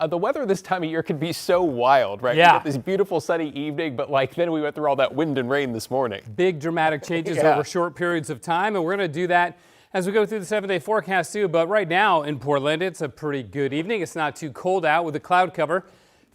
The weather this time of year can be so wild, right? Yeah. We get this beautiful sunny evening, but then we went through all that wind and rain this morning. Big dramatic changes over short periods of time, and we're going to do that as we go through the 7-day forecast too. But right now in Portland, it's a pretty good evening. It's not too cold out with a cloud cover,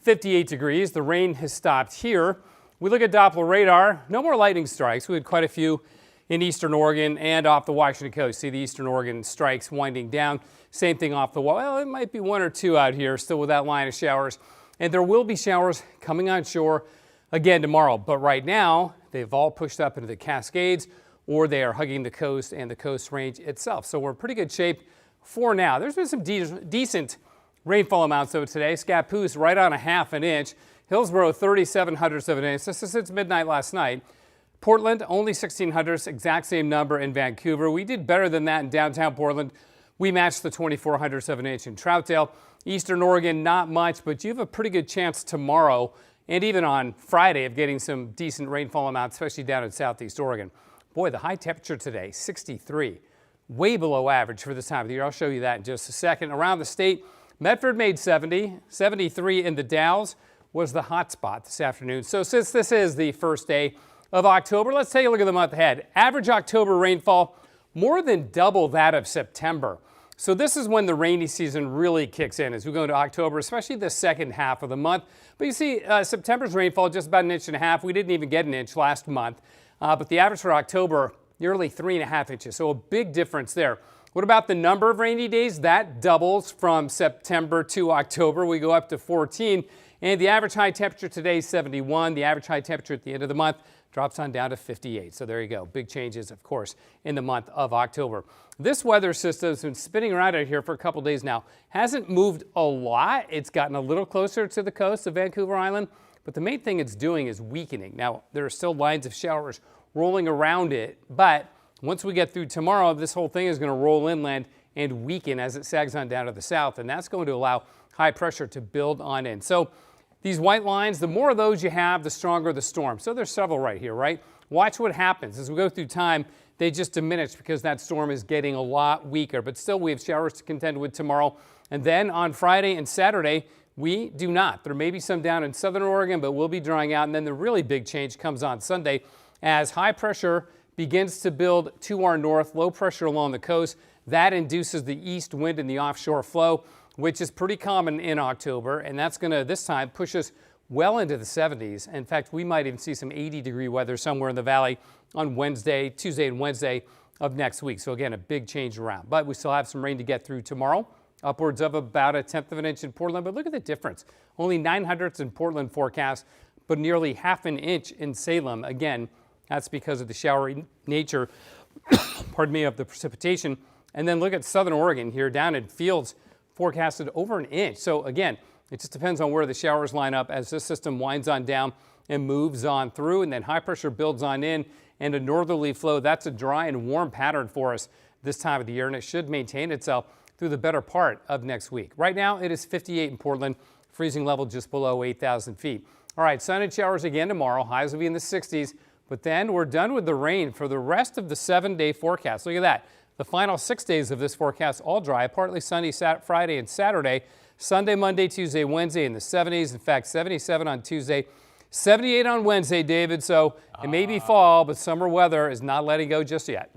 58 degrees. The rain has stopped here. We look at Doppler radar. No more lightning strikes. We had quite a few in eastern Oregon and off the Washington coast. See the eastern Oregon strikes winding down. Same thing off the wall. Well, it might be one or two out here still with that line of showers. And there will be showers coming on shore again tomorrow. But right now, they've all pushed up into the Cascades, or they are hugging the coast and the Coast Range itself. So we're in pretty good shape for now. There's been some decent rainfall amounts though today. Scappoose right on a half an inch. Hillsborough 3,700ths of an inch. This is since midnight last night. Portland only 1,600ths, exact same number in Vancouver. We did better than that in downtown Portland. We matched the 2,400ths of an inch in Troutdale. Eastern Oregon, not much, but you have a pretty good chance tomorrow and even on Friday of getting some decent rainfall amounts, especially down in southeast Oregon. Boy, the high temperature today, 63, way below average for this time of the year. I'll show you that in just a second. Around the state, Medford made 70, 73 in the Dalles was the hot spot this afternoon. So since this is the first day of October, let's take a look at the month ahead. Average October rainfall, more than double that of September. So this is when the rainy season really kicks in as we go into October, especially the second half of the month. But you see September's rainfall just about 1.5 inches. We didn't even get an inch last month. But the average for October, nearly 3.5 inches. So a big difference there. What about the number of rainy days? That doubles from September to October. We go up to 14. And the average high temperature today is 71. The average high temperature at the end of the month drops on down to 58. So there you go. Big changes, of course, in the month of October. This weather system has been spinning around out here for a couple days now. Hasn't moved a lot. It's gotten a little closer to the coast of Vancouver Island. But the main thing it's doing is weakening. Now, there are still lines of showers rolling around it. But once we get through tomorrow, this whole thing is going to roll inland and weaken as it sags on down to the south. And that's going to allow high pressure to build on in. So these white lines, the more of those you have, the stronger the storm. So there's several right here, right? Watch what happens. As we go through time, they just diminish because that storm is getting a lot weaker. But still, we have showers to contend with tomorrow. And then on Friday and Saturday, we do not. There may be some down in southern Oregon, but we'll be drying out. And then the really big change comes on Sunday as high pressure begins to build to our north, low pressure along the coast. That induces the east wind and the offshore flow, which is pretty common in October, and that's going to, this time, push us well into the 70s. In fact, we might even see some 80-degree weather somewhere in the valley on Tuesday and Wednesday of next week. So again, a big change around. But we still have some rain to get through tomorrow, upwards of about 1/10 of an inch in Portland. But look at the difference. Only 900ths in Portland forecast, but nearly 1/2 inch in Salem. Again, that's because of the showery nature, pardon me, of the precipitation. And then look at southern Oregon here, down in Fields, forecasted over 1 inch. So again, it just depends on where the showers line up as this system winds on down and moves on through, and then high pressure builds on in, and a northerly flow. That's a dry and warm pattern for us this time of the year, and it should maintain itself through the better part of next week. Right now, it is 58 in Portland, freezing level just below 8,000 feet. All right, sun and showers again tomorrow. Highs will be in the 60s, but then we're done with the rain for the rest of the 7-day forecast. Look at that. The final 6 days of this forecast, all dry, partly sunny Friday and Saturday. Sunday, Monday, Tuesday, Wednesday in the 70s. In fact, 77 on Tuesday, 78 on Wednesday, David. So it may be fall, but summer weather is not letting go just yet.